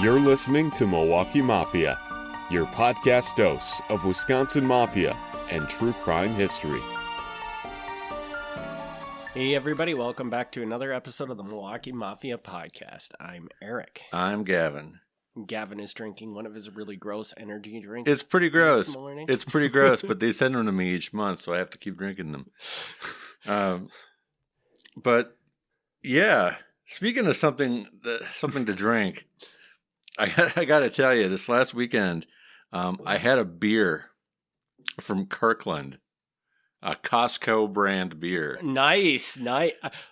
You're listening to Milwaukee Mafia, your podcast dose of Wisconsin Mafia and true crime history. Hey everybody, welcome back to another episode of the Milwaukee Mafia podcast. I'm Eric. I'm Gavin. Gavin is drinking one of his really gross energy drinks. It's pretty gross. This morning. It's pretty gross, but they send them to me each month, so I have to keep drinking them. But yeah, speaking of something to drink, I got to tell you, this last weekend, I had a beer from Kirkland, a Costco brand beer. Nice.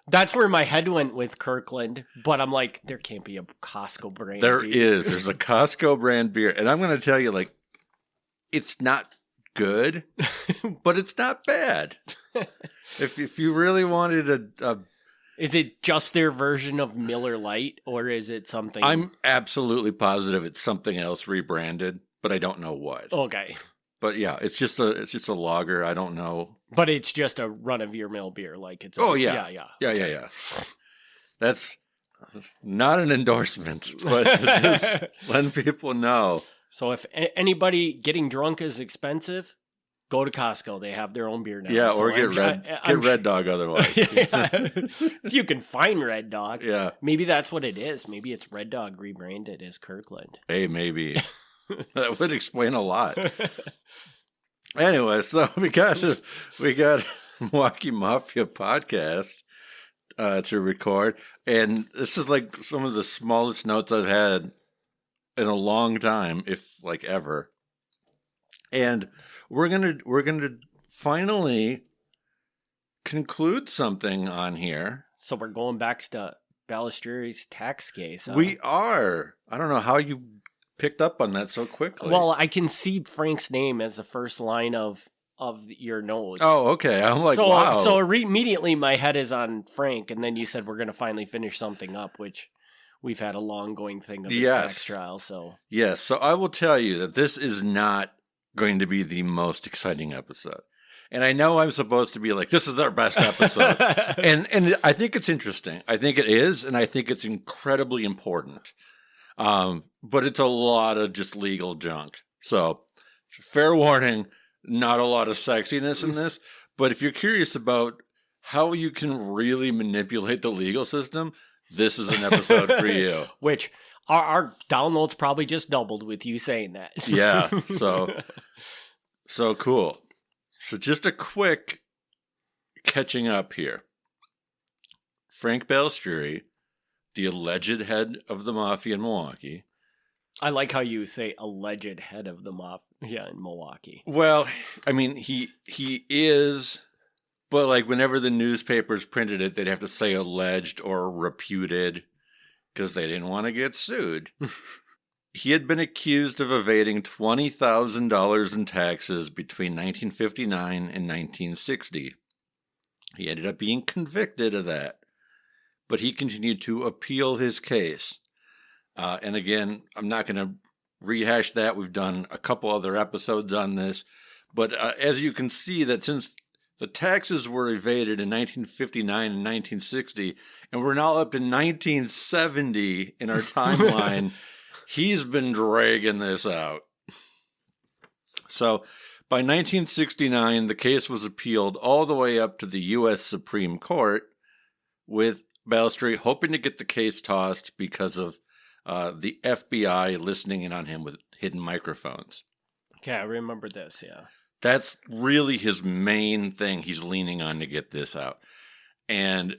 That's where my head went with Kirkland, but I'm like, there can't be a Costco brand There beer. is. There's a Costco brand beer, and I'm going to tell you, like, it's not good, but it's not bad. If you really wanted a Is it just their version of Miller Lite, or is it something? I'm absolutely positive it's something else rebranded, but I don't know what. Okay. But yeah, it's just a lager. I don't know. But it's just a run-of-your-mill beer, like it's. Yeah. That's not an endorsement, but just letting people know. So if anybody getting drunk is expensive, go to Costco. They have their own beer now. Yeah, so or get Red Dog otherwise. Yeah. If you can find Red Dog. Yeah. Maybe that's what it is. Maybe it's Red Dog rebranded as Kirkland. Hey, maybe. That would explain a lot. Anyway, so we got Milwaukee Mafia podcast to record, and this is like some of the smallest notes I've had in a long time, if like ever. And we're gonna finally conclude something on here. So we're going back to Balistrieri's tax case. Huh? We are. I don't know how you picked up on that so quickly. Well, I can see Frank's name as the first line of your notes. Oh, okay. I'm like, wow. So immediately my head is on Frank, and then you said we're going to finally finish something up, which we've had a long going thing of this tax trial. So yes, so I will tell you that this is not going to be the most exciting episode. And I know I'm supposed to be like, this is our best episode. and I think it's interesting. I think it is, and I think it's incredibly important. But it's a lot of just legal junk. So, fair warning, not a lot of sexiness in this. But if you're curious about how you can really manipulate the legal system, this is an episode for you. Which our downloads probably just doubled with you saying that. Yeah, so cool. So just a quick catching up here. Frank Balistrieri, the alleged head of the Mafia in Milwaukee. I like how you say alleged head of the Mafia in Milwaukee. Well, I mean, he is, but like whenever the newspapers printed it, they'd have to say alleged or reputed because they didn't want to get sued. He had been accused of evading $20,000 in taxes between 1959 and 1960. He ended up being convicted of that, but he continued to appeal his case. And again, I'm not going to rehash that. We've done a couple other episodes on this. But as you can see, that since the taxes were evaded in 1959 and 1960, and we're now up in 1970 in our timeline, he's been dragging this out. So by 1969, the case was appealed all the way up to the U.S. Supreme Court, with Balistrieri hoping to get the case tossed because of the FBI listening in on him with hidden microphones. Okay, I remember this, yeah. That's really his main thing he's leaning on to get this out. And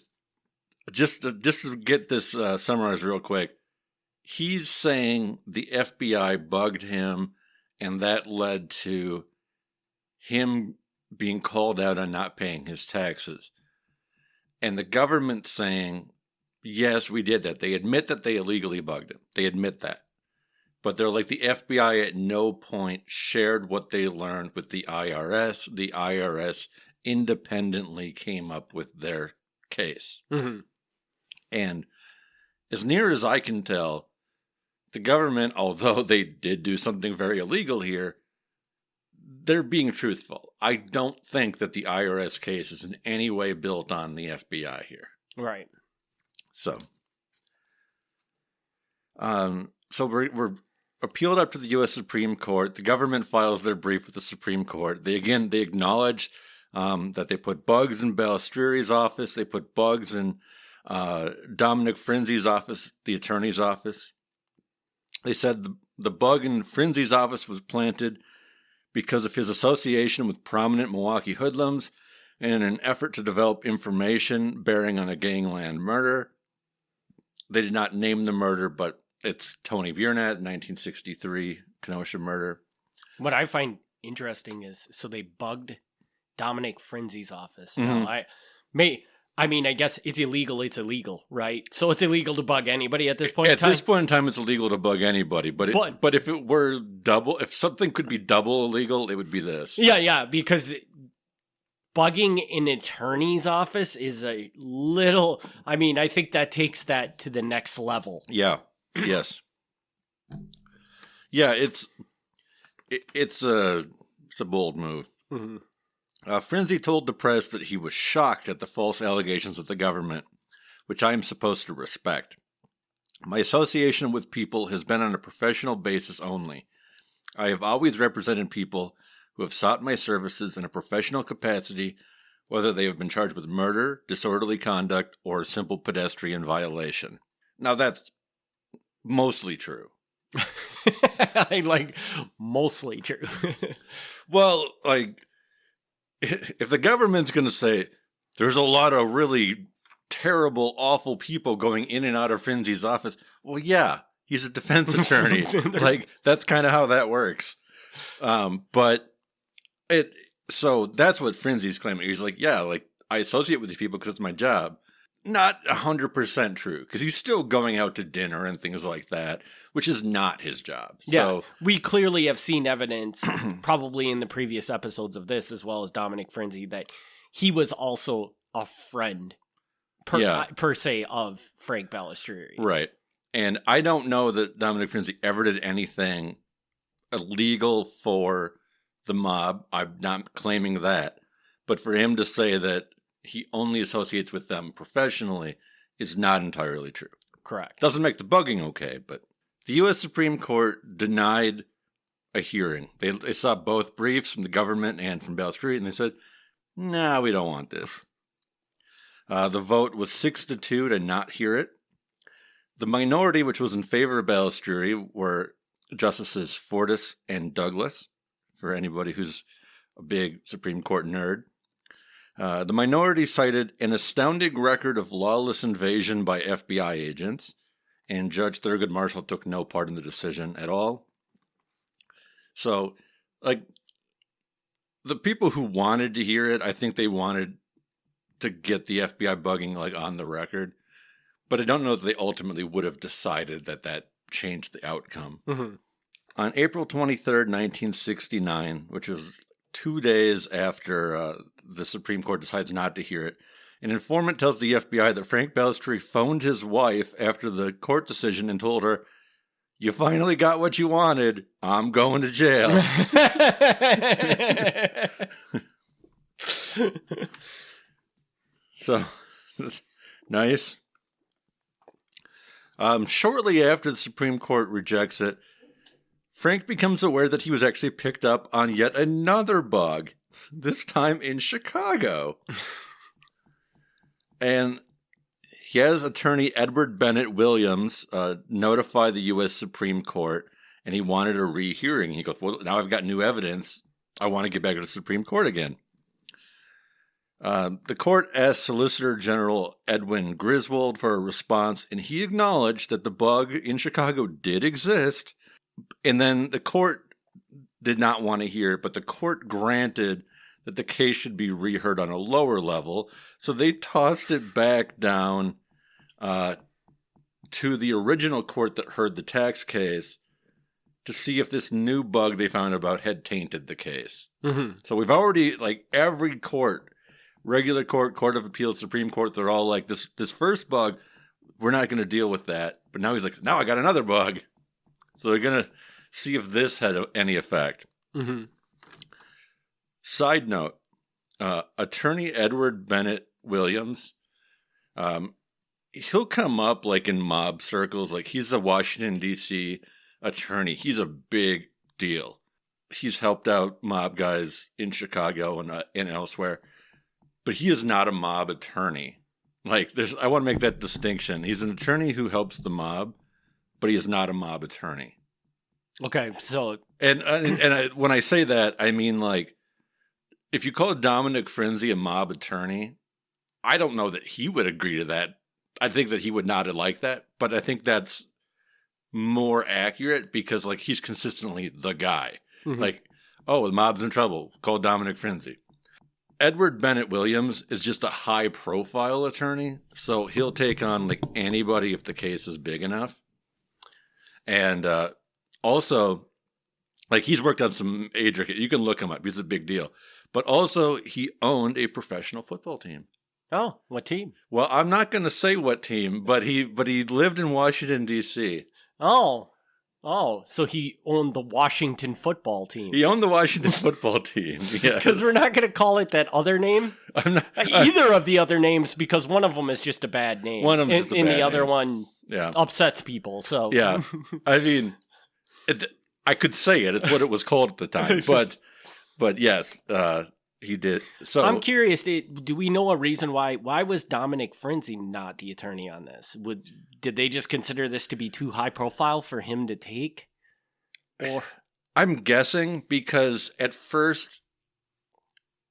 just to get this summarized real quick, he's saying the FBI bugged him, and that led to him being called out on not paying his taxes. And the government saying, yes, we did that. They admit that they illegally bugged him. They admit that. But they're like, the FBI at no point shared what they learned with the IRS. The IRS independently came up with their case. Mm-hmm. And as near as I can tell, the government, although they did do something very illegal here, they're being truthful. I don't think that the IRS case is in any way built on the FBI here. Right. So, So we're appealed up to the U.S. Supreme Court. The government files their brief with the Supreme Court. They acknowledge that they put bugs in Balistrieri's office. They put bugs in Dominic Frinzi's office, the attorney's office. They said the bug in Frinzi's office was planted because of his association with prominent Milwaukee hoodlums and in an effort to develop information bearing on a gangland murder. They did not name the murder, but it's Tony Biernat, 1963 Kenosha murder. What I find interesting is, so they bugged Dominic Frinzi's office. Mm-hmm. Now, I guess it's illegal. It's illegal, right? So it's illegal to bug anybody at this point in time? At this point in time, it's illegal to bug anybody. But if it were if something could be double illegal, it would be this. Yeah, because bugging an attorney's office is a little... I mean, I think that takes that to the next level. Yeah, yes. Yeah, it's a bold move. Mm-hmm. Frinzi told the press that he was shocked at the false allegations of the government, which I am supposed to respect. My association with people has been on a professional basis only. I have always represented people who have sought my services in a professional capacity, whether they have been charged with murder, disorderly conduct, or a simple pedestrian violation. Now that's mostly true. Mostly true. Well, if the government's going to say there's a lot of really terrible, awful people going in and out of Frinzi's office, well, yeah, he's a defense attorney. That's kind of how that works. So that's what Frinzi's claiming. He's I associate with these people because it's my job. Not 100% true, because he's still going out to dinner and things like that, which is not his job. Yeah, so, we clearly have seen evidence, probably in the previous episodes of this, as well as Dominic Frinzi, that he was also a friend, per se, of Frank Balistrieri. Right. And I don't know that Dominic Frinzi ever did anything illegal for the mob. I'm not claiming that. But for him to say that he only associates with them professionally is not entirely true. Correct. Doesn't make the bugging okay, but the U.S. Supreme Court denied a hearing. They saw both briefs from the government and from Balistrieri, and they said, "Nah, we don't want this." The vote was 6-2 to not hear it. The minority, which was in favor of Balistrieri, were Justices Fortas and Douglas, for anybody who's a big Supreme Court nerd. The minority cited an astounding record of lawless invasion by FBI agents, and Judge Thurgood Marshall took no part in the decision at all. So, the people who wanted to hear it, I think they wanted to get the FBI bugging, on the record. But I don't know that they ultimately would have decided that changed the outcome. Mm-hmm. On April 23rd, 1969, which was 2 days after the Supreme Court decides not to hear it, an informant tells the FBI that Frank Balistrieri phoned his wife after the court decision and told her, "You finally got what you wanted. I'm going to jail." So, nice. Shortly after the Supreme Court rejects it, Frank becomes aware that he was actually picked up on yet another bug, this time in Chicago. And he has attorney Edward Bennett Williams notify the U.S. Supreme Court, and he wanted a rehearing. He goes, "Well, now I've got new evidence. I want to get back to the Supreme Court again." The court asked Solicitor General Edwin Griswold for a response, and he acknowledged that the bug in Chicago did exist. And then the court did not want to hear it, but the court granted that the case should be reheard on a lower level. So they tossed it back down to the original court that heard the tax case to see if this new bug they found about had tainted the case. Mm-hmm. So we've already, every court, regular court, Court of Appeals, Supreme Court, they're all like, this first bug, we're not going to deal with that. But now he's like, now I got another bug. So they're going to see if this had any effect. Mm-hmm. Side note, attorney Edward Bennett Williams he'll come up like in mob circles. Like he's a Washington, D.C. attorney. He's a big deal. He's helped out mob guys in Chicago and elsewhere. But he is not a mob attorney. Like I want to make that distinction. He's an attorney who helps the mob, but he is not a mob attorney. Okay, so when I say that, I mean like if you call Dominic Frenzy a mob attorney, I don't know that he would agree to that. I think that he would not like that, but I think that's more accurate because like he's consistently the guy. Mm-hmm. Like, oh, the mob's in trouble. Call Dominic Frenzy. Edward Bennett Williams is just a high-profile attorney, so he'll take on like anybody if the case is big enough. And also, like he's worked on some age. You can look him up. He's a big deal. But also, he owned a professional football team. Oh, what team? Well, I'm not going to say what team, but he lived in Washington, D.C. Oh, so he owned the Washington football team. He owned the Washington football team, yeah. Because we're not going to call it that other name. Either of the other names, because one of them is just a bad name. One of them is just a bad name. And the other one upsets people, so. Yeah, I mean, I could say it. It's what it was called at the time. But yes, he did. So I'm curious, do we know a reason why was Dominic Frenzy not the attorney on this? Did they just consider this to be too high profile for him to take? Or I'm guessing because at first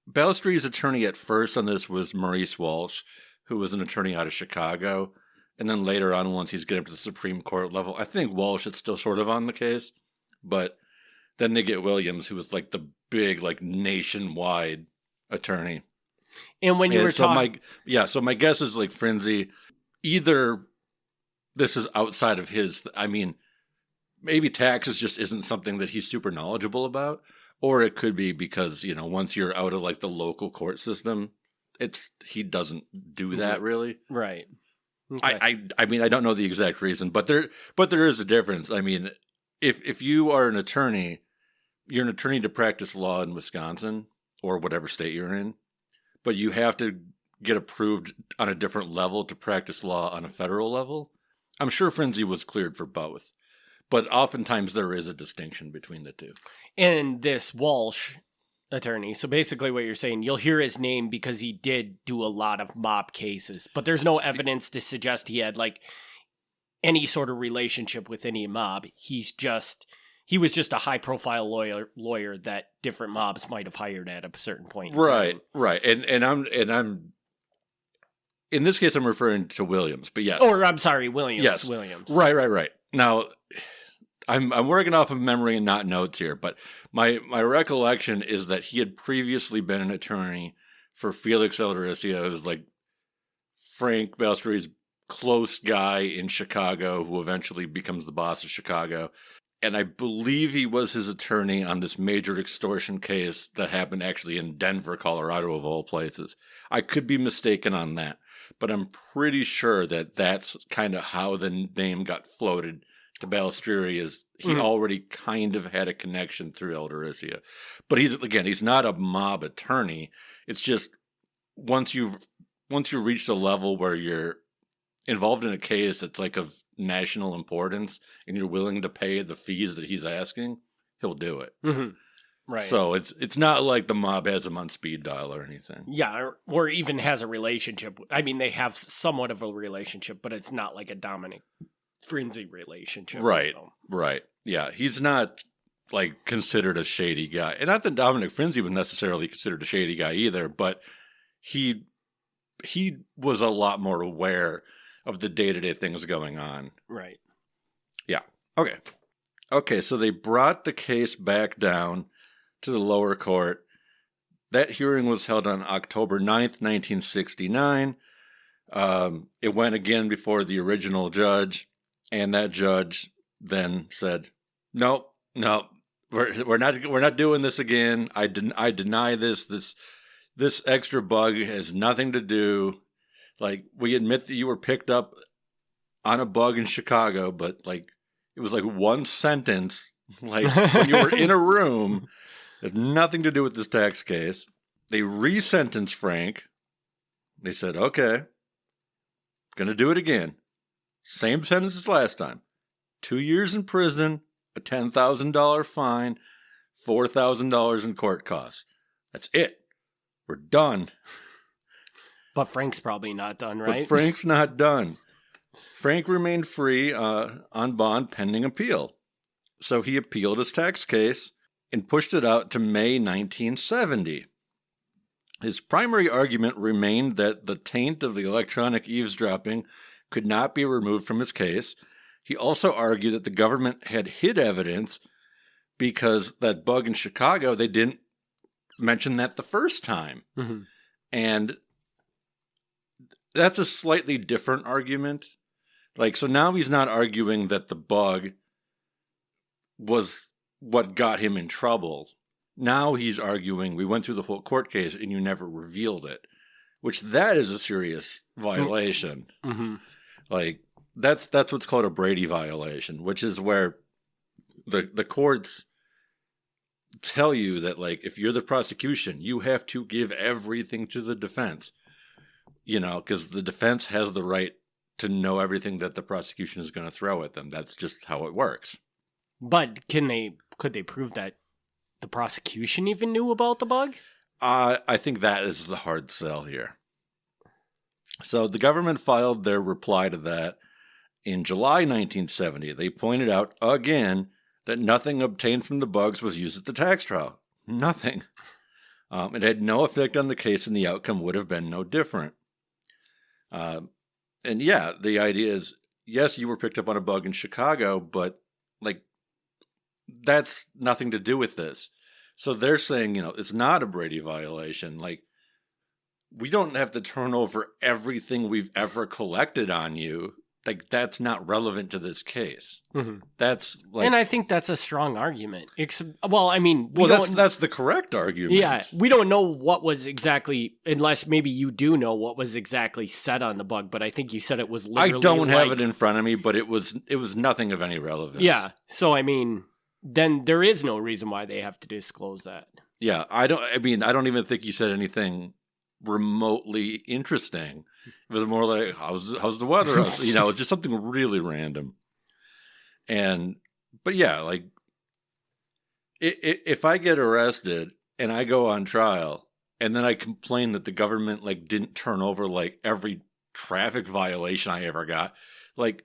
Balestrie's attorney at first on this was Maurice Walsh, who was an attorney out of Chicago. And then later on, once he's getting up to the Supreme Court level, I think Walsh is still sort of on the case. But then they get Williams, who was like the big, like nationwide attorney. And when you were talking, so my guess is like Frenzy, either this is outside of his. I mean, maybe taxes just isn't something that he's super knowledgeable about, or it could be because once you're out of like the local court system, he doesn't do that really. Right. Okay. I mean, I don't know the exact reason, but there is a difference. I mean, if you are an attorney, you're an attorney to practice law in Wisconsin or whatever state you're in, but you have to get approved on a different level to practice law on a federal level. I'm sure Frenzy was cleared for both, but oftentimes there is a distinction between the two. And this Walsh attorney, so basically what you're saying, you'll hear his name because he did do a lot of mob cases, but there's no evidence to suggest he had like any sort of relationship with any mob. He was just a high profile lawyer that different mobs might have hired at a certain point. Right. And I'm in this case I'm referring to Williams, but yes. Or I'm sorry, Williams. Yes. Williams. Right. Now I'm working off of memory and not notes here, but my recollection is that he had previously been an attorney for Felix Eldoricia, who's like Frank Balestrie's close guy in Chicago, who eventually becomes the boss of Chicago. And I believe he was his attorney on this major extortion case that happened actually in Denver, Colorado, of all places. I could be mistaken on that, but I'm pretty sure that that's kind of how the name got floated to Balestrini, is he already kind of had a connection through Eldoricia. But he's not a mob attorney. It's just once you reach the level where you're involved in a case that's like of national importance and you're willing to pay the fees that he's asking, he'll do it. Mm-hmm. Right. So it's not like the mob has him on speed dial or anything. Yeah, or even has a relationship. I mean, they have somewhat of a relationship, but it's not like a Dominic Frenzy relationship. Right. Yeah, he's not like considered a shady guy. And not that Dominic Frenzy was necessarily considered a shady guy either, but he was a lot more aware of the day-to-day things going on. Right. Yeah. Okay, so they brought the case back down to the lower court. That hearing was held on October 9th, 1969. It went again before the original judge, and that judge then said, "Nope, we're not doing this again. I deny this. This extra bug has nothing to do. Like, we admit that you were picked up on a bug in Chicago, but like it was like one sentence, like when you were in a room, it has nothing to do with this tax case." They resentenced Frank. They said, "Okay, Gonna do it again. Same sentence as last time. 2 years in prison, a $10,000 fine, $4,000 in court costs. That's it. We're done. But Frank's probably not done, right? But Frank's not done. Frank remained free on bond pending appeal. So he appealed his tax case and pushed it out to May 1970. His primary argument remained that the taint of the electronic eavesdropping could not be removed from his case. He also argued that the government had hid evidence because that bug in Chicago, they didn't mention that the first time. Mm-hmm. And that's a slightly different argument. Like, so now he's not arguing that the bug was what got him in trouble. Now he's arguing we went through the whole court case and you never revealed it, which that is a serious violation. Mm-hmm. Like, that's what's called a Brady violation, which is where the courts tell you that, like, if you're the prosecution, you have to give everything to the defense, you know, because the defense has the right to know everything that the prosecution is going to throw at them. That's just how it works. But could they prove that the prosecution even knew about the bug? I think that is the hard sell here. So the government filed their reply to that in July 1970. They pointed out again that nothing obtained from the bugs was used at the tax trial. Nothing. It had no effect on the case, and the outcome would have been no different. And yeah, the idea is, yes, you were picked up on a bug in Chicago, but like, that's nothing to do with this. So they're saying, you know, it's not a Brady violation. Like, we don't have to turn over everything we've ever collected on you. Like, that's not relevant to this case. Mm-hmm. That's like, and I think that's a strong argument. Well, I mean, that's the correct argument. Yeah, we don't know what was exactly, unless maybe you do know what was exactly said on the bug. But I think you said it was literally. I don't have it in front of me, but it was nothing of any relevance. Yeah, so I mean, then there is no reason why they have to disclose that. Yeah, I don't even think you said anything remotely interesting. It was more like, how's the weather? You know, just something really random. But yeah, like, if I get arrested and I go on trial and then I complain that the government, like, didn't turn over, like, every traffic violation I ever got, like,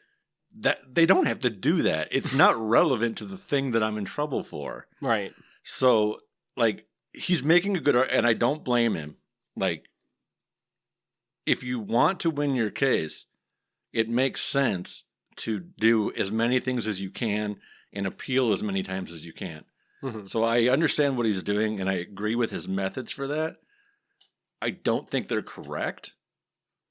that they don't have to do that. It's not relevant to the thing that I'm in trouble for. Right. So, like, he's making a good, and I don't blame him. Like, if you want to win your case, it makes sense to do as many things as you can and appeal as many times as you can. Mm-hmm. So I understand what he's doing, and I agree with his methods for that. I don't think they're correct,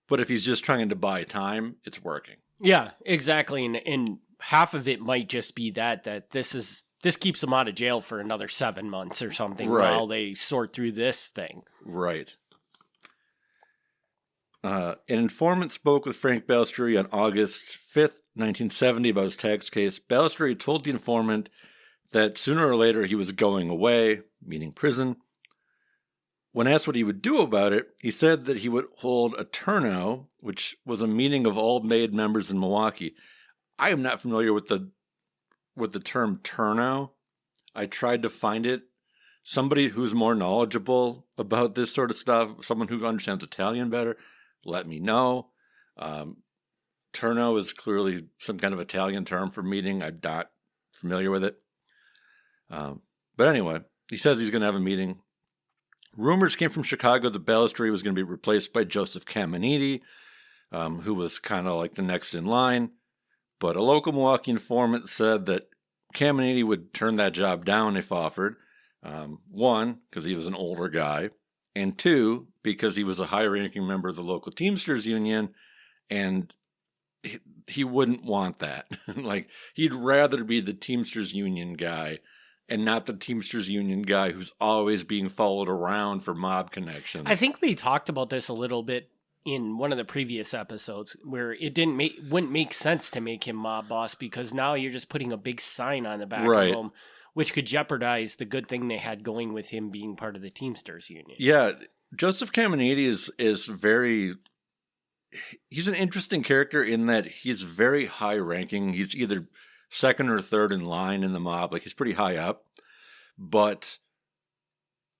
but if he's just trying to buy time, it's working. Yeah, exactly. And half of it might just be that this keeps him out of jail for another 7 months or something, right, while they sort through this thing. Right. An informant spoke with Frank Balestrieri on August 5th, 1970 about his tax case. Balestrieri told the informant that sooner or later he was going away, meaning prison. When asked what he would do about it, he said that he would hold a turnout, which was a meeting of all made members in Milwaukee. I am not familiar with the term turnout. I tried to find it. Somebody who's more knowledgeable about this sort of stuff, someone who understands Italian better, let me know. Turno is clearly some kind of Italian term for meeting. I'm not familiar with it. But anyway, he says he's going to have a meeting. Rumors came from Chicago that Balestrieri was going to be replaced by Joseph Caminiti, who was kind of like the next in line. But a local Milwaukee informant said that Caminiti would turn that job down if offered. One, because he was an older guy. And two, because he was a high-ranking member of the local Teamsters Union, and he wouldn't want that. Like, he'd rather be the Teamsters Union guy and not the Teamsters Union guy who's always being followed around for mob connections. I think we talked about this a little bit in one of the previous episodes, where it wouldn't make sense to make him mob boss, because now you're just putting a big sign on the back of him, which could jeopardize the good thing they had going with him being part of the Teamsters Union. Yeah, Joseph Caminiti is very he's an interesting character in that he's very high ranking. He's either second or third in line in the mob. Like, he's pretty high up, but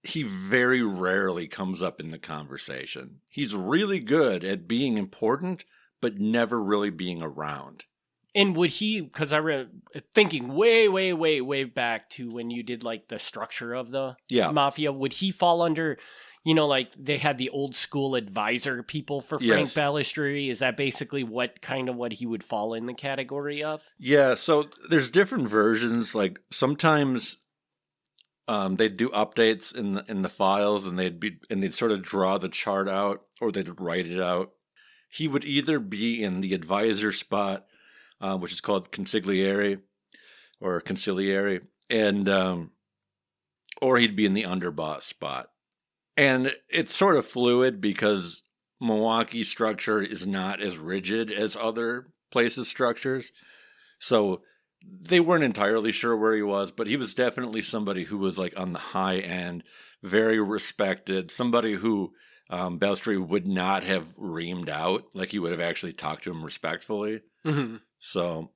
he very rarely comes up in the conversation. He's really good at being important, but never really being around. And would he, because I thinking way back to when you did like the structure of the Mafia, would he fall under, like they had the old school advisor people for Frank Balistrieri? Is that basically what he would fall in the category of? Yeah, so there's different versions. Like, sometimes they'd do updates in the files, and they'd sort of draw the chart out, or they'd write it out. He would either be in the advisor spot, which is called consigliere, and or he'd be in the underboss spot. And it's sort of fluid because Milwaukee's structure is not as rigid as other places' structures. So they weren't entirely sure where he was, but he was definitely somebody who was like on the high end, very respected, somebody who Balistrieri would not have reamed out. Like, he would have actually talked to him respectfully. Mm-hmm. So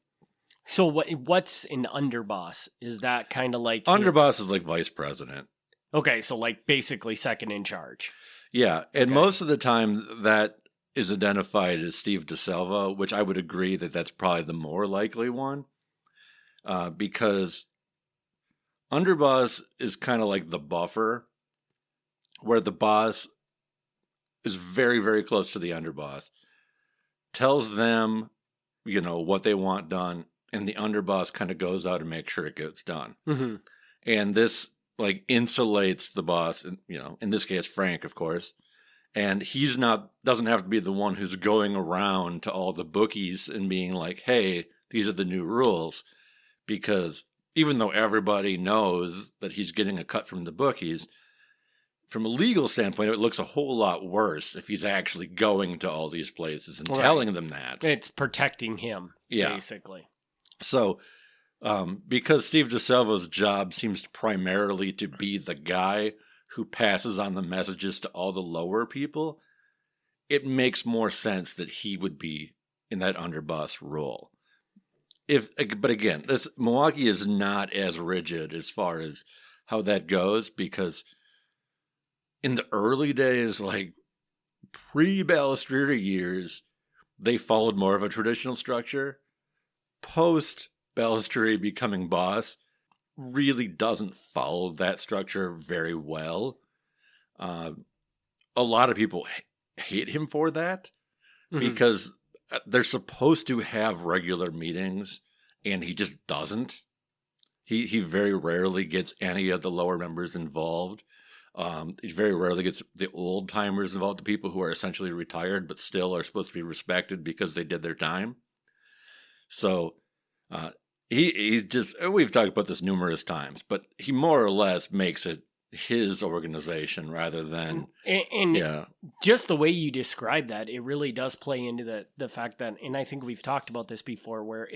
what's an underboss? Is that kind of like... Underboss is like vice president. Okay, so like basically second in charge. Yeah, and most of the time that is identified as Steve DeSalvo, which I would agree that that's probably the more likely one. Because underboss is kind of like the buffer, where the boss is very, very close to the underboss, tells them, what they want done, and the underboss kind of goes out and makes sure it gets done. Mm-hmm. And this like insulates the boss, and in this case Frank, of course, and doesn't have to be the one who's going around to all the bookies and being like, hey, these are the new rules. Because even though everybody knows that he's getting a cut from the bookies, from a legal standpoint, it looks a whole lot worse if he's actually going to all these places and telling them that. It's protecting him, basically. So, because Steve DeSalvo's job seems primarily to be the guy who passes on the messages to all the lower people, it makes more sense that he would be in that underboss role. But again, Milwaukee is not as rigid as far as how that goes, because in the early days, like pre-Balistrieri years, they followed more of a traditional structure. Post-Balistrieri becoming boss really doesn't follow that structure very well. A lot of people hate him for that, because they're supposed to have regular meetings, and he just doesn't. He very rarely gets any of the lower members involved. He very rarely gets the old timers involved, the people who are essentially retired but still are supposed to be respected because they did their time. So he just, we've talked about this numerous times, but he more or less makes it his organization rather than just the way you describe that, it really does play into the fact that, and I think we've talked about this before, where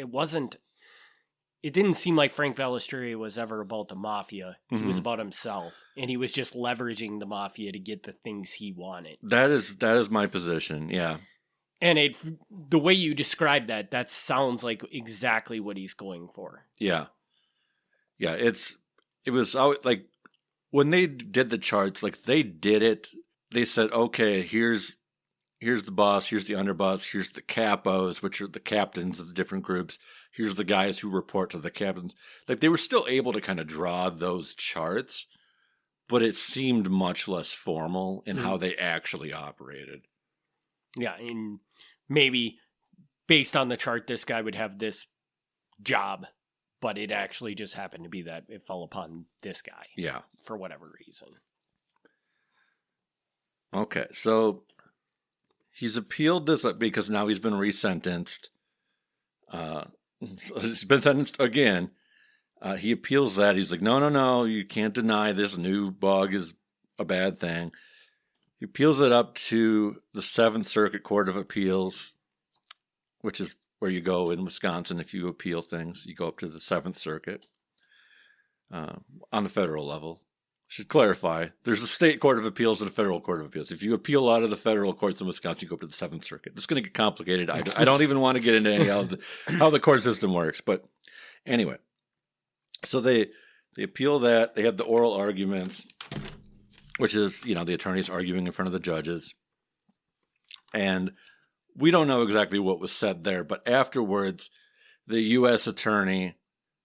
it didn't seem like Frank Balistrieri was ever about the Mafia. He was about himself, and he was just leveraging the Mafia to get the things he wanted. That is my position. Yeah. And the way you describe that sounds like exactly what he's going for. Yeah. Yeah, it was like, when they did the charts, like, they did it, they said, okay, here's the boss, here's the underboss, here's the capos, which are the captains of the different groups, here's the guys who report to the captains. Like, they were still able to kind of draw those charts, but it seemed much less formal in how they actually operated. Yeah, and maybe based on the chart, this guy would have this job, but it actually just happened to be that it fell upon this guy. Yeah. For whatever reason. Okay, so he's appealed this because now he's been resentenced. So he's been sentenced again. He appeals that. He's like, no, you can't deny this new bug is a bad thing. He appeals it up to the 7th Circuit Court of Appeals, which is where you go in Wisconsin if you appeal things. You go up to the 7th Circuit on the federal level. should clarify, there's a state court of appeals and a federal court of appeals. If you appeal out of the federal courts in Wisconsin, you go up to the Seventh Circuit. It's going to get complicated. I don't even want to get into any how the court system works. But anyway, so they appeal that. They have the oral arguments, which is, the attorneys arguing in front of the judges. And we don't know exactly what was said there, but afterwards, the U.S. attorney,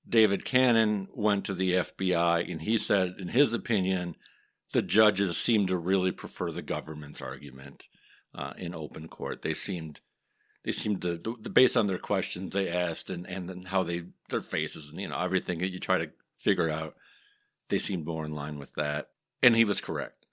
David Cannon, went to the FBI, and he said, in his opinion, the judges seemed to really prefer the government's argument in open court. They seemed to, based on their questions they asked and then how their faces and, everything that you try to figure out, they seemed more in line with that. And he was correct.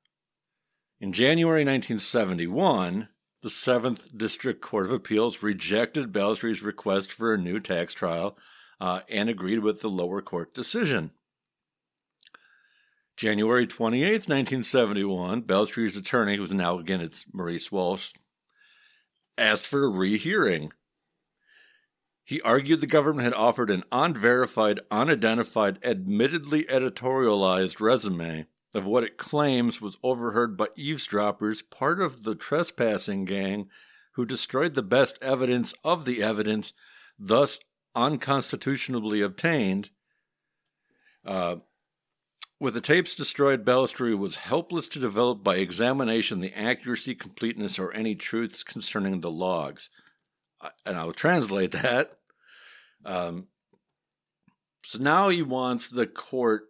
In January 1971, the 7th District Court of Appeals rejected Balestrie's request for a new tax trial and agreed with the lower court decision. January 28th, 1971, Balestrie's attorney, who's now, again, it's Maurice Walsh, asked for a rehearing. He argued the government had offered an unverified, unidentified, admittedly editorialized resume of what it claims was overheard by eavesdroppers, part of the trespassing gang, who destroyed the best evidence of the evidence, thus unconstitutionally obtained. With the tapes destroyed, Balestrie was helpless to develop by examination the accuracy, completeness, or any truths concerning the logs. And I'll translate that. So now he wants the court.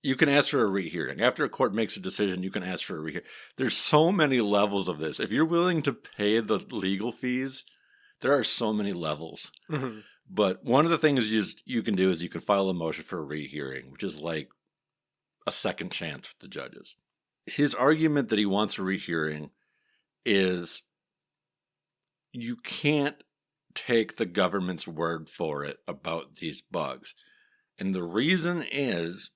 You can ask for a rehearing. After a court makes a decision, you can ask for a rehearing. There's so many levels of this. If you're willing to pay the legal fees, there are so many levels. Mm-hmm. But one of the things you can do is you can file a motion for a rehearing, which is like a second chance for the judges. His argument that he wants a rehearing is you can't take the government's word for it about these bugs. And the reason is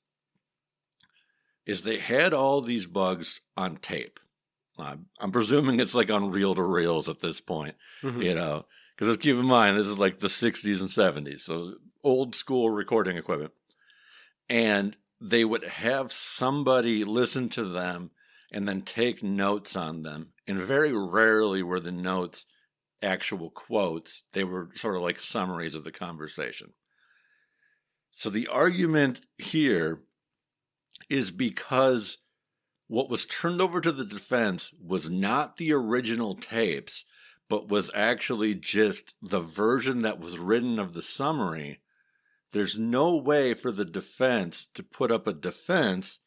they had all these bugs on tape. I'm presuming it's like on reel-to-reels at this point, mm-hmm. Because let's keep in mind, this is like the 60s and 70s, so old school recording equipment. And they would have somebody listen to them and then take notes on them. And very rarely were the notes actual quotes. They were sort of like summaries of the conversation. So the argument here is because what was turned over to the defense was not the original tapes, but was actually just the version that was written of the summary. There's no way for the defense to put up a defense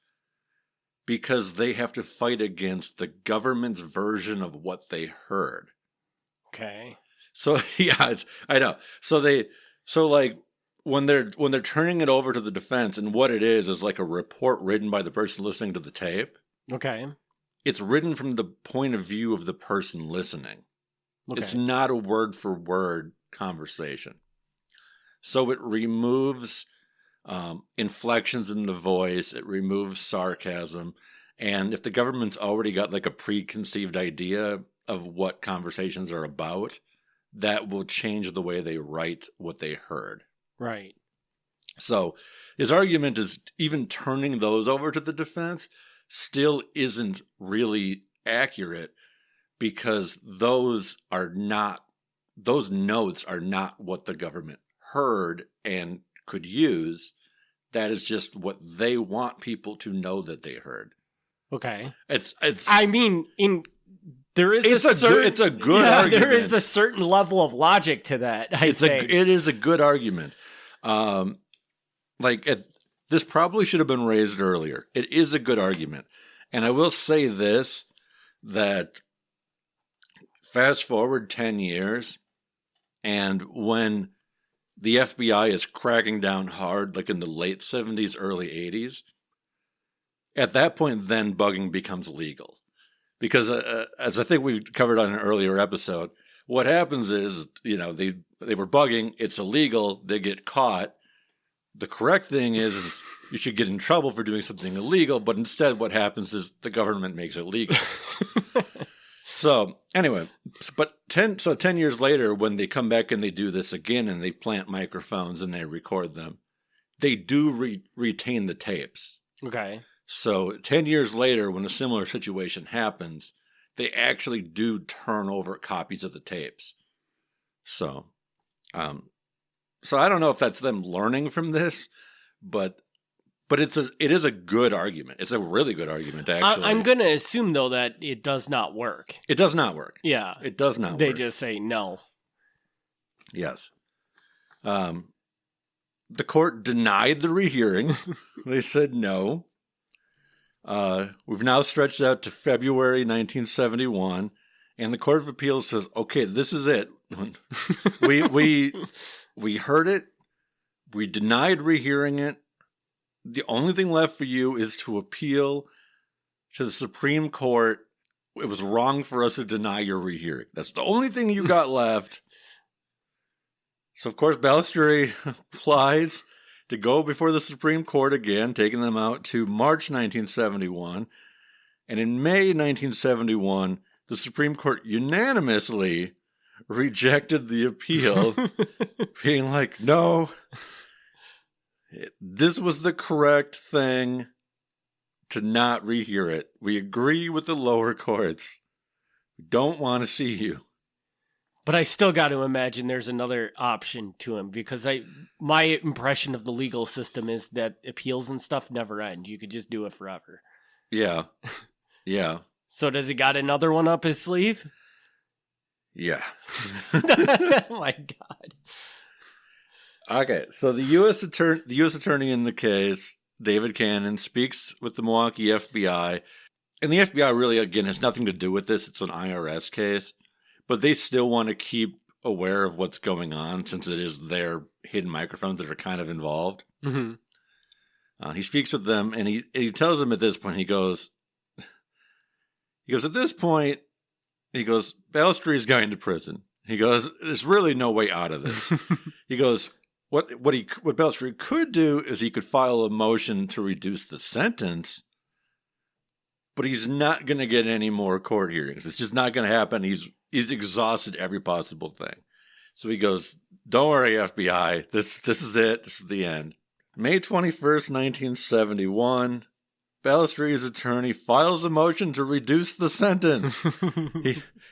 because they have to fight against the government's version of what they heard. Okay. So yeah, I know. So when they're turning it over to the defense, and what it is like a report written by the person listening to the tape. Okay. It's written from the point of view of the person listening. Okay. It's not a word-for-word conversation. So it removes inflections in the voice. It removes sarcasm. And if the government's already got like a preconceived idea of what conversations are about, that will change the way they write what they heard. Right. So his argument is even turning those over to the defense still isn't really accurate because those notes are not what the government heard and could use. That is just what they want people to know that they heard. Okay. It's there is it's a good argument. There is a certain level of logic to that. It is a good argument. This probably should have been raised earlier. It is a good argument. And I will say this, that fast forward 10 years, and when the FBI is cracking down hard, like in the late 70s, early 80s, at that point, then bugging becomes legal. Because as I think we covered on an earlier episode, what happens is, they were bugging, it's illegal, they get caught. The correct thing is you should get in trouble for doing something illegal, but instead what happens is the government makes it legal. So anyway, but 10 years later, when they come back and they do this again and they plant microphones and they record them, they do retain the tapes. Okay. So 10 years later, when a similar situation happens, they actually do turn over copies of the tapes. So, so I don't know if that's them learning from this, but it is a good argument. It's a really good argument, actually. I'm going to assume, though, that it does not work. It does not work. Yeah. It does not work. They just say no. Yes. The court denied the rehearing. They said no. We've now stretched out to February 1971, and the Court of Appeals says, okay, this is it. We heard it. We denied rehearing it. The only thing left for you is to appeal to the Supreme Court. It was wrong for us to deny your rehearing. That's the only thing you got left. So, of course, Balestrieri applies to go before the Supreme Court again, taking them out to March 1971. And in May 1971, the Supreme Court unanimously rejected the appeal, being like, no, this was the correct thing to not rehear it. We agree with the lower courts. We don't want to see you. But I still got to imagine there's another option to him, because my impression of the legal system is that appeals and stuff never end. You could just do it forever. Yeah. Yeah. So does he got another one up his sleeve? Yeah. Oh my God. Okay, so the U.S. attorney in the case, David Cannon, speaks with the Milwaukee FBI, and the FBI really, again, has nothing to do with this. It's an IRS case, but they still want to keep aware of what's going on, since it is their hidden microphones that are kind of involved. Mm-hmm. He speaks with them, and he tells them at this point, he goes, at this point, Balestrieri's going to prison. He goes, there's really no way out of this. He goes, what Balestrieri could do is he could file a motion to reduce the sentence, but he's not going to get any more court hearings. It's just not going to happen. He's exhausted every possible thing. So he goes, don't worry, FBI. This is it. This is the end. May 21st, 1971, Balestrieri's attorney files a motion to reduce the sentence.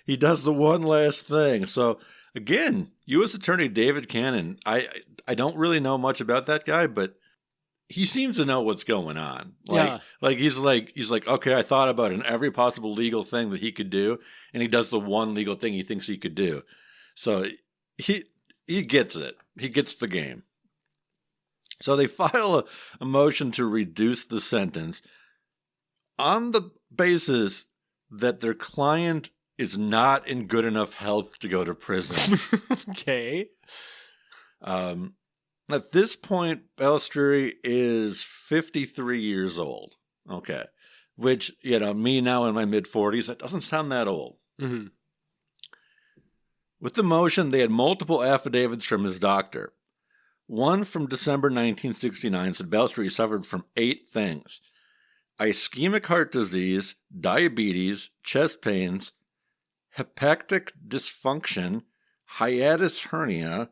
He does the one last thing. So again, U.S. Attorney David Cannon, I don't really know much about that guy, but he seems to know what's going on. He's like, okay, I thought about it, every possible legal thing that he could do, and he does the one legal thing he thinks he could do. So he gets it. He gets the game. So they file a motion to reduce the sentence on the basis that their client is not in good enough health to go to prison. Okay. At this point, Balestrieri is 53 years old. Okay. Which, me now in my mid-40s, that doesn't sound that old. Mm-hmm. With the motion, they had multiple affidavits from his doctor. One from December 1969 said Balestrieri suffered from 8 things: ischemic heart disease, diabetes, chest pains, hepatic dysfunction, hiatus hernia,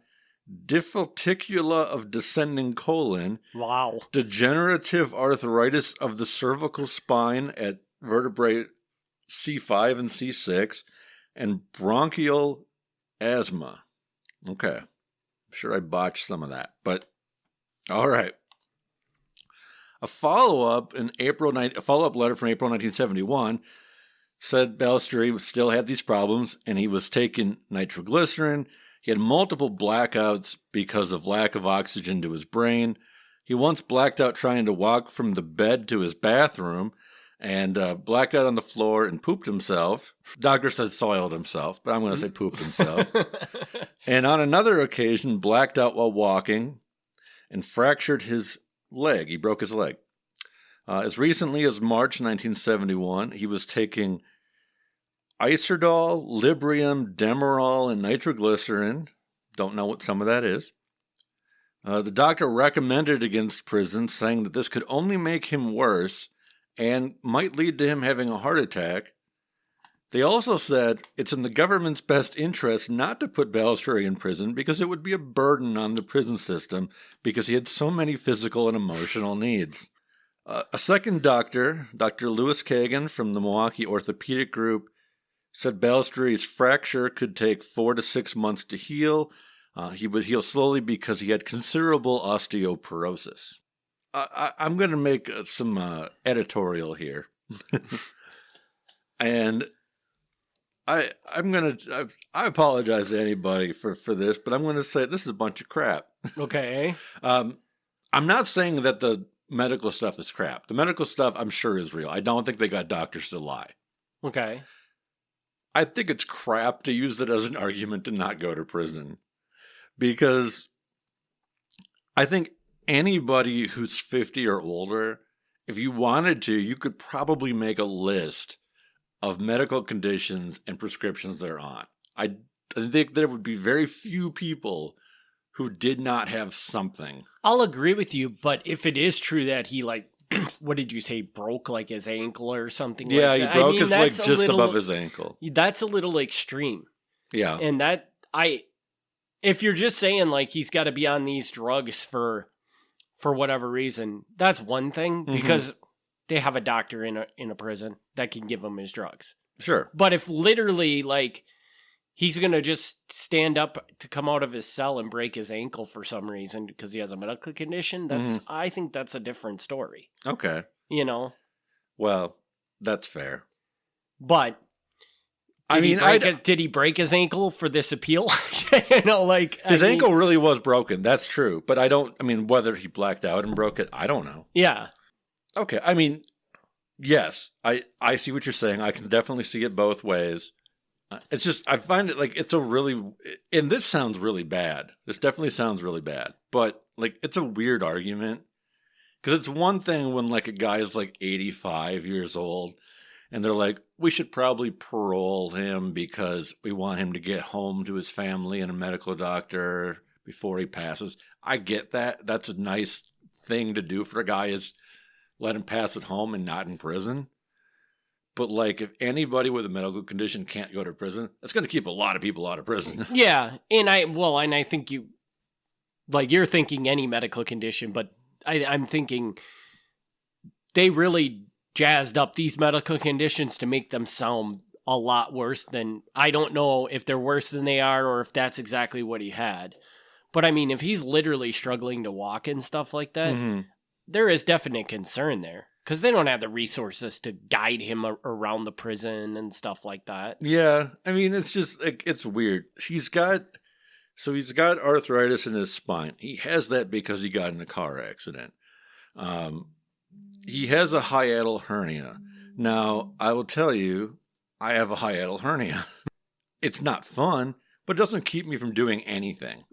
diverticula of descending colon, wow, degenerative arthritis of the cervical spine at vertebrae C5 and C6, and bronchial asthma. Okay. I'm sure I botched some of that, but all right. A follow-up letter from April 1971 said Balestrieri still had these problems, and he was taking nitroglycerin. He had multiple blackouts because of lack of oxygen to his brain. He once blacked out trying to walk from the bed to his bathroom, and blacked out on the floor and pooped himself. Doctor said soiled himself, but I'm going to say pooped himself. And on another occasion, blacked out while walking and fractured his leg. He broke his leg. As recently as March 1971, he was taking Iserdal, Librium, Demerol, and nitroglycerin. Don't know what some of that is. The doctor recommended against prison, saying that this could only make him worse and might lead to him having a heart attack. They also said it's in the government's best interest not to put Balestrieri in prison because it would be a burden on the prison system because he had so many physical and emotional needs. A second doctor, Dr. Louis Kagan from the Milwaukee Orthopedic Group, said Balestrie's fracture could take 4 to 6 months to heal. He would heal slowly because he had considerable osteoporosis. I'm going to make some editorial here. And I apologize to anybody for this, but I'm going to say this is a bunch of crap. Okay. I'm not saying that the medical stuff is crap. The medical stuff, I'm sure, is real. I don't think they got doctors to lie. Okay. I think it's crap to use it as an argument to not go to prison. Because I think anybody who's 50 or older, if you wanted to, you could probably make a list of medical conditions and prescriptions they're on. I think there would be very few people who did not have something. I'll agree with you, but if it is true that he, like, what did you say, broke like his ankle or something like that? Yeah, he broke his leg just above his ankle. That's a little extreme. Yeah. And if you're just saying like he's got to be on these drugs for whatever reason, that's one thing, because they have a doctor in a prison that can give him his drugs. Sure. But if literally like he's going to just stand up to come out of his cell and break his ankle for some reason because he has a medical condition, I think that's a different story. Okay. You know? Well, that's fair. But did he break his ankle for this appeal? You know, like his ankle really was broken. That's true. But whether he blacked out and broke it, I don't know. Yeah. Okay. I mean, yes, I see what you're saying. I can definitely see it both ways. It's just, I find it like and this sounds really bad. This definitely sounds really bad. But like, it's a weird argument. Because it's one thing when like a guy is like 85 years old and they're like, we should probably parole him because we want him to get home to his family and a medical doctor before he passes. I get that. That's a nice thing to do for a guy, is let him pass at home and not in prison. But like, if anybody with a medical condition can't go to prison, that's going to keep a lot of people out of prison. Yeah. And I think you're thinking any medical condition, but I'm thinking they really jazzed up these medical conditions to make them sound a lot worse than, I don't know if they're worse than they are or if that's exactly what he had. But I mean, if he's literally struggling to walk and stuff like that, there is definite concern there. Because they don't have the resources to guide him around the prison and stuff like that. Yeah. I mean, it's just, it's weird. He's got arthritis in his spine. He has that because he got in a car accident. He has a hiatal hernia. Now, I will tell you, I have a hiatal hernia. It's not fun, but it doesn't keep me from doing anything.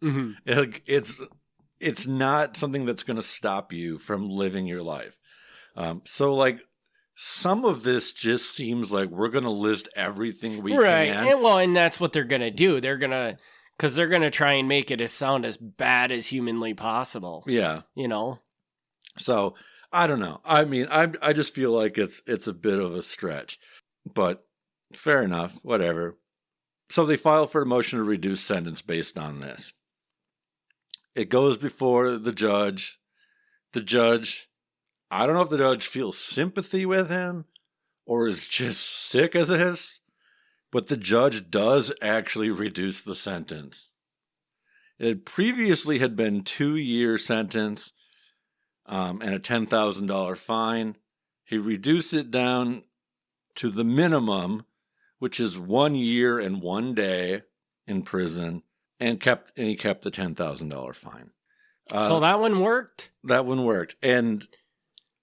It's not something that's going to stop you from living your life. So like, some of this just seems like we're going to list everything we can. Right. And that's what they're going to do. They're going to try and make it sound as bad as humanly possible. Yeah. You know? So I don't know. I mean, I just feel like it's a bit of a stretch, but fair enough, whatever. So they file for a motion to reduce sentence based on this. It goes before the judge. The judge, I don't know if the judge feels sympathy with him or is just sick of this, but the judge does actually reduce the sentence. It had previously had been 2-year sentence and a $10,000 fine. He reduced it down to the minimum, which is 1 year and 1 day in prison, and he kept the $10,000 fine. So that one worked? That one worked. And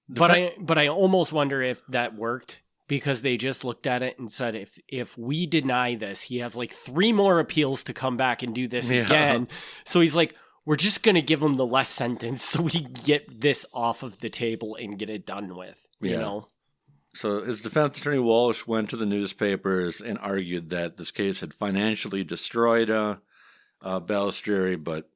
But I almost wonder if that worked, because they just looked at it and said, if we deny this, he has like 3 more appeals to come back and do this again. So he's like, we're just going to give him the less sentence so we can get this off of the table and get it done with, you know? So his defense attorney Walsh went to the newspapers and argued that this case had financially destroyed Balestrieri, but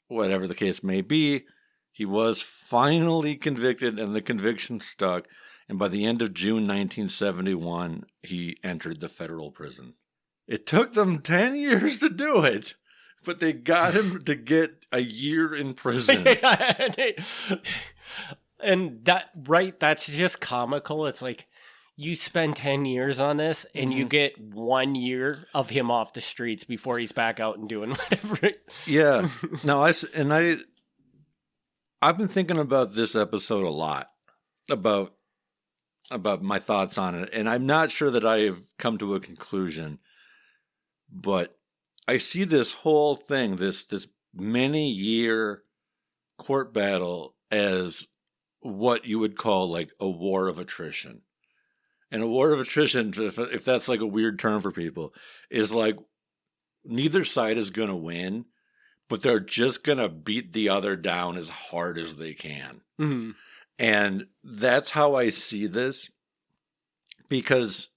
whatever the case may be, he was finally convicted and the conviction stuck. And by the end of June 1971, he entered the federal prison. It took them 10 years to do it, but they got him to get a year in prison. And that's just comical. It's like you spend 10 years on this and you get 1 year of him off the streets before he's back out and doing whatever. Yeah. No, I've been thinking about this episode a lot, about my thoughts on it, and I'm not sure that I have come to a conclusion, but I see this whole thing, this many-year court battle, as what you would call like a war of attrition. And a war of attrition, if that's like a weird term for people, is like neither side is going to win, but they're just going to beat the other down as hard as they can. Mm-hmm. And that's how I see this, because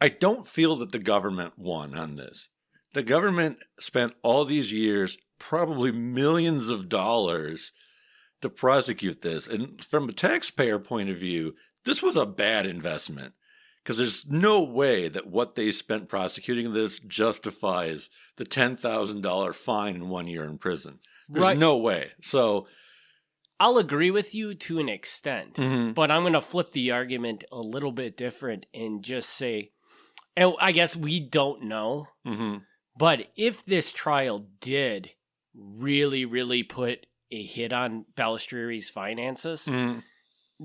I don't feel that the government won on this. The government spent all these years, probably millions of dollars, to prosecute this. And from a taxpayer point of view, this was a bad investment, because there's no way that what they spent prosecuting this justifies the $10,000 fine and 1 year in prison. There's no way. So I'll agree with you to an extent, mm-hmm. but I'm going to flip the argument a little bit different and just say, and I guess we don't know, mm-hmm. but if this trial did really, really put a hit on Balistrieri's finances, mm-hmm.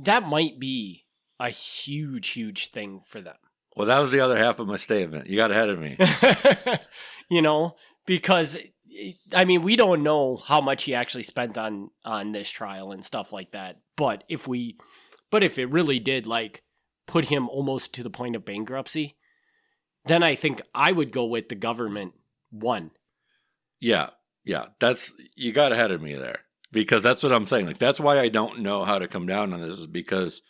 that might be a huge, huge thing for them. Well, that was the other half of my statement. You got ahead of me. Because I mean, we don't know how much he actually spent on this trial and stuff like that. But if it really did like put him almost to the point of bankruptcy, then I think I would go with the government won. Yeah. You got ahead of me there, because that's what I'm saying. Like, that's why I don't know how to come down on this, is because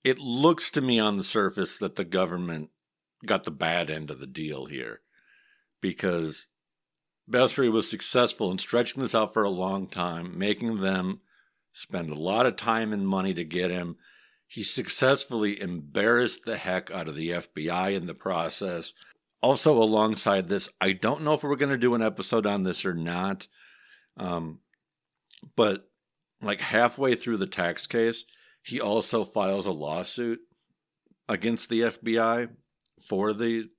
it looks to me on the surface that the government got the bad end of the deal here, because Balistrieri was successful in stretching this out for a long time, making them spend a lot of time and money to get him. He successfully embarrassed the heck out of the FBI in the process. Also, alongside this, I don't know if we're going to do an episode on this or not, but like halfway through the tax case, he also files a lawsuit against the FBI for the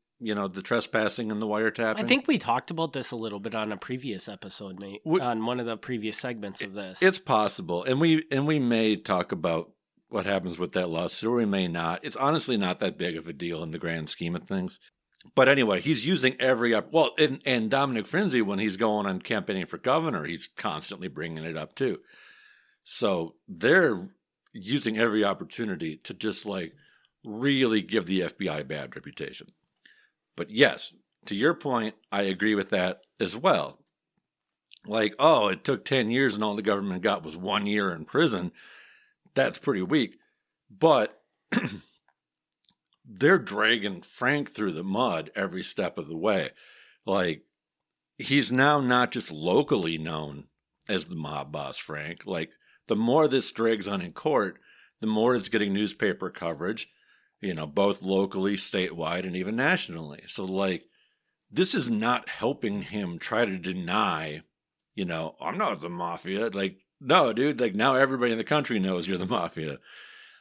trespassing and the wiretapping. I think we talked about this a little bit on a previous episode, mate, on one of the previous segments of this. It's possible. And we may talk about what happens with that lawsuit, or we may not. It's honestly not that big of a deal in the grand scheme of things. But anyway, he's using every and Dominic Frenzy, when he's going on campaigning for governor, he's constantly bringing it up too. So they're using every opportunity to just like really give the FBI a bad reputation. But yes, to your point, I agree with that as well. Like, oh, it took 10 years and all the government got was 1 year in prison. That's pretty weak. But they're dragging Frank through the mud every step of the way. Like, he's now not just locally known as the mob boss, Frank. Like, the more this drags on in court, the more it's getting newspaper coverage, both locally, statewide, and even nationally. So, like, this is not helping him try to deny, I'm not the mafia. Like, no, dude, like, now everybody in the country knows you're the mafia.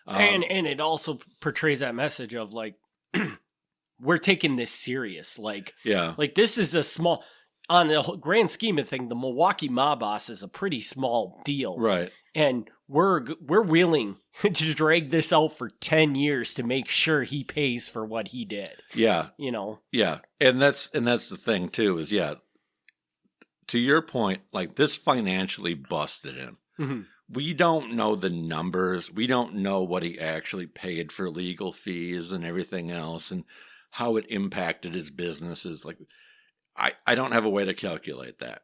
And it also portrays that message of, like, we're taking this serious. Like, yeah. Like, this is a small, on the grand scheme of things, the Milwaukee Mob Boss is a pretty small deal. Right. And we're willing to drag this out for 10 years to make sure he pays for what he did. Yeah. Yeah. And that's the thing too, is to your point, like, this financially busted him. Mm-hmm. We don't know the numbers. We don't know what he actually paid for legal fees and everything else, and how it impacted his businesses. Like, I don't have a way to calculate that.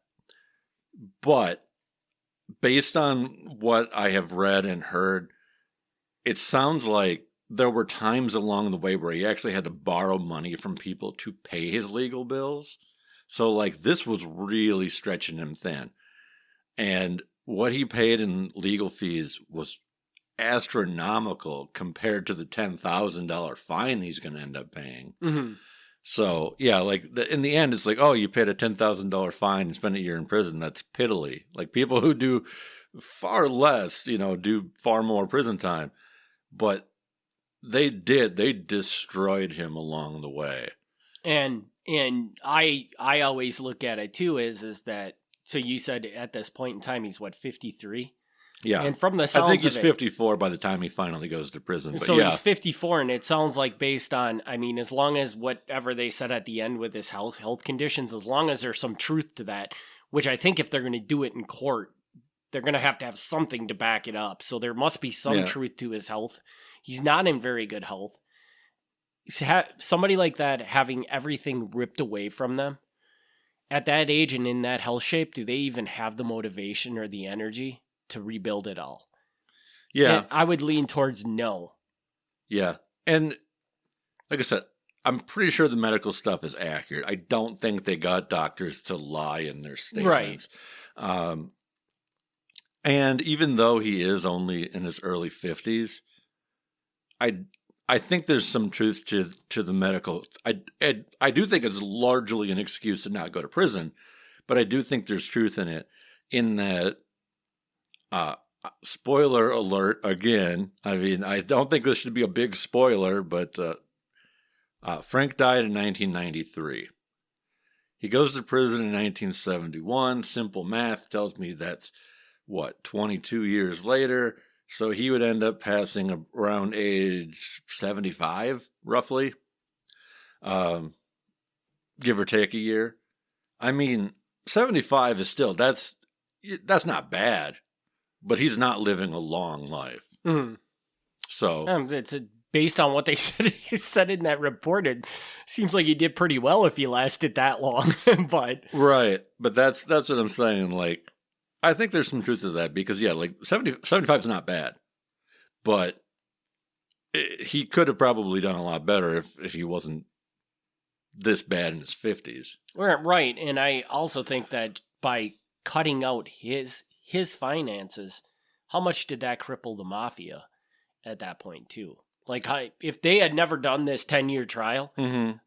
But based on what I have read and heard, it sounds like there were times along the way where he actually had to borrow money from people to pay his legal bills. So, like, this was really stretching him thin. And what he paid in legal fees was astronomical compared to the $10,000 fine he's going to end up paying. Mm-hmm. So, yeah, like, in the end, it's like, oh, you paid a $10,000 fine and spent a year in prison. That's piddly. Like, people who do far less, do far more prison time. But they destroyed him along the way. And I always look at it too is that, so you said at this point in time he's what, 53? Yeah. And from the sounds I think he's of 54 by the time he finally goes to prison. But so he's 54, and it sounds like based on, I mean, as long as whatever they said at the end with his health conditions, as long as there's some truth to that, which I think if they're going to do it in court, they're going to have something to back it up. So there must be some truth to his health. He's not in very good health. Somebody like that having everything ripped away from them at that age and in that health shape, do they even have the motivation or the energy to rebuild it all? Yeah. And I would lean towards no. Yeah. And like I said, I'm pretty sure the medical stuff is accurate. I don't think they got doctors to lie in their statements. Right. And even though he is only in his early 50s, I think there's some truth to the medical. I do think it's largely an excuse to not go to prison, but I do think there's truth in it, in that, spoiler alert again. I mean, I don't think this should be a big spoiler, but Frank died in 1993. He goes to prison in 1971. Simple math tells me that's, 22 years later. So he would end up passing around age 75, roughly, give or take a year. I mean, 75 is still, that's not bad, but he's not living a long life. Mm. So it's based on what they said in that report, it seems like he did pretty well if he lasted that long. But right, but that's what I'm saying. Like, I think there's some truth to that, because, like 75 is not bad, but he could have probably done a lot better if he wasn't this bad in his 50s. Right, and I also think that by cutting out his finances, how much did that cripple the mafia at that point too? Like, if they had never done this 10-year trial, mm-hmm.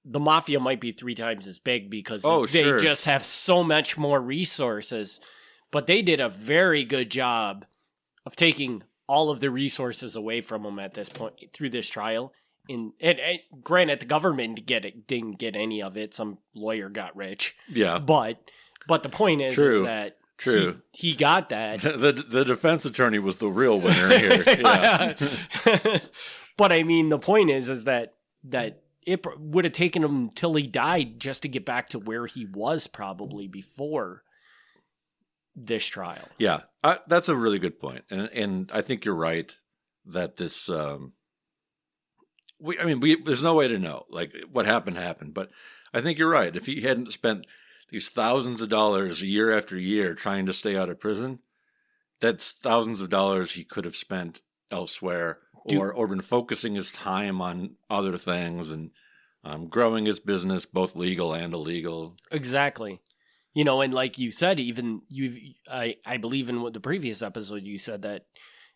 the mafia might be 3 times as big, because they just have so much more resources. But they did a very good job of taking all of the resources away from them at this point through this trial. And granted, the government didn't get any of it. Some lawyer got rich. Yeah. But the point is that he got that. The defense attorney was the real winner here. Yeah. But I mean, the point is that it would have taken him till he died just to get back to where he was probably before this trial. Yeah, that's a really good point. And I think you're right that this, there's no way to know, like, what happened. But I think you're right. If he hadn't spent these thousands of dollars year after year trying to stay out of prison, that's thousands of dollars he could have spent elsewhere, or been focusing his time on other things and growing his business, both legal and illegal. Exactly. And like you said, even I believe in the previous episode, you said that,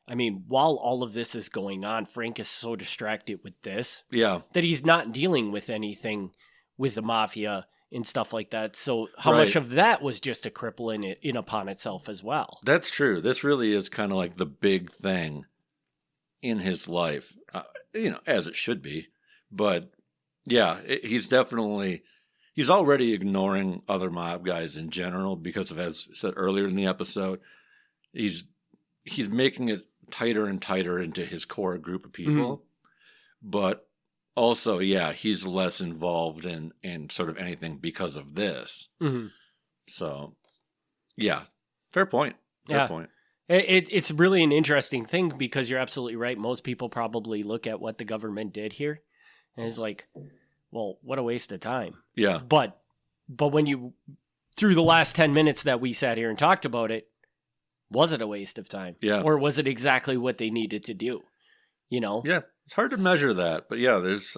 I mean, while all of this is going on, Frank is so distracted with this, that he's not dealing with anything with the mafia and stuff like that. So how much of that was just a cripple in upon itself as well? That's true. This really is kind of like the big thing in his life, as it should be. But yeah, he's already ignoring other mob guys in general because of, as said earlier in the episode, he's making it tighter and tighter into his core group of people. Mm-hmm. But also, he's less involved in sort of anything because of this. Mm-hmm. So, fair point. Fair point. It's really an interesting thing, because you're absolutely right. Most people probably look at what the government did here and it's like, well, what a waste of time. Yeah. But when you, through the last 10 minutes that we sat here and talked about it, was it a waste of time? Yeah. Or was it exactly what they needed to do? Yeah. It's hard to measure that, but there's...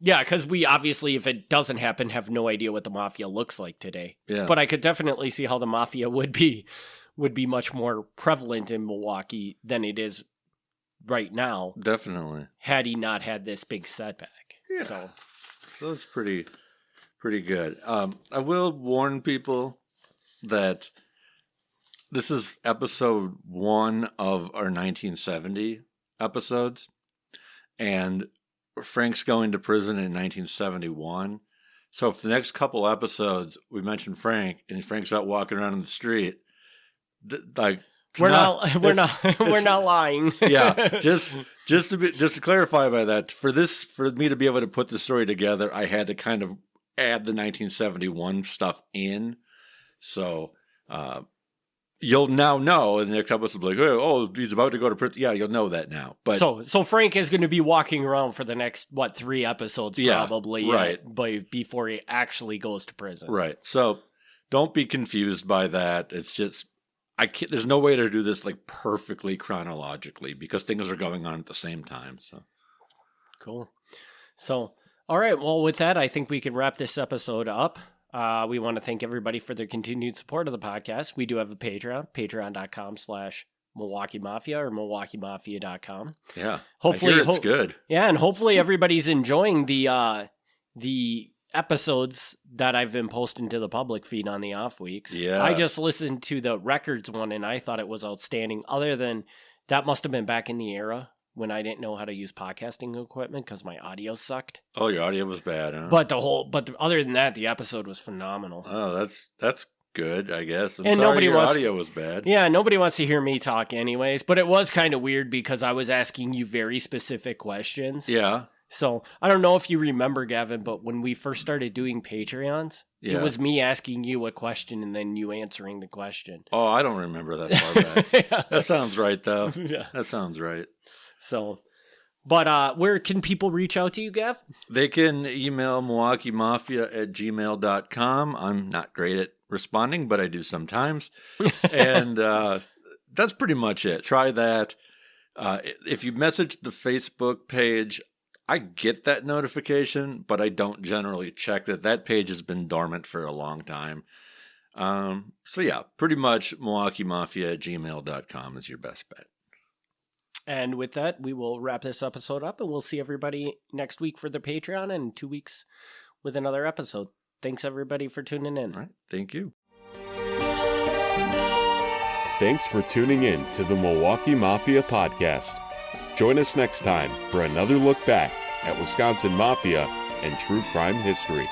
Yeah, because we obviously, if it doesn't happen, have no idea what the mafia looks like today. Yeah. But I could definitely see how the mafia would be much more prevalent in Milwaukee than it is right now. Definitely. Had he not had this big setback. Yeah. So that's pretty good. I will warn people that this is episode 1 of our 1970 episodes, and Frank's going to prison in 1971. So for the next couple episodes, we mention Frank, and Frank's out walking around in the street. We're not lying. Yeah, just to clarify by that, for me to be able to put the story together, I had to kind of add the 1971 stuff in. So you'll now know in the next episode, like, oh, he's about to go to prison. Yeah, you'll know that now. But so Frank is going to be walking around for the next 3 episodes probably, right? Before he actually goes to prison, right? So don't be confused by that. It's just there's no way to do this like perfectly chronologically because things are going on at the same time. So cool. So all right, well, with that, I think we can wrap this episode up. We want to thank everybody for their continued support of the podcast. We do have a Patreon, patreon.com/Milwaukee Mafia or MilwaukeeMafia.com. Yeah. Hopefully it's good. Yeah, and hopefully everybody's enjoying the episodes that I've been posting to the public feed on the off weeks. Yeah. I just listened to the records one and I thought it was outstanding. Other than that must have been back in the era when I didn't know how to use podcasting equipment because my audio sucked. Oh, your audio was bad, huh? But other than that, the episode was phenomenal. Oh, that's good, I guess. And sorry your audio was bad. Yeah, nobody wants to hear me talk anyways. But it was kind of weird because I was asking you very specific questions. Yeah. So I don't know if you remember, Gavin, but when we first started doing Patreons, It was me asking you a question and then you answering the question. Oh, I don't remember that far back. Yeah. That sounds right, though. Yeah. That sounds right. So, but where can people reach out to you, Gav? They can email MilwaukeeMafia@gmail.com. I'm not great at responding, but I do sometimes. And that's pretty much it. Try that. If you message the Facebook page, I get that notification, but I don't generally check that. That page has been dormant for a long time. So yeah, pretty much MilwaukeeMafia@gmail.com is your best bet. And with that, we will wrap this episode up, and we'll see everybody next week for the Patreon and 2 weeks with another episode. Thanks, everybody, for tuning in. All right. Thank you. Thanks for tuning in to the Milwaukee Mafia Podcast. Join us next time for another look back at Wisconsin Mafia and true crime history.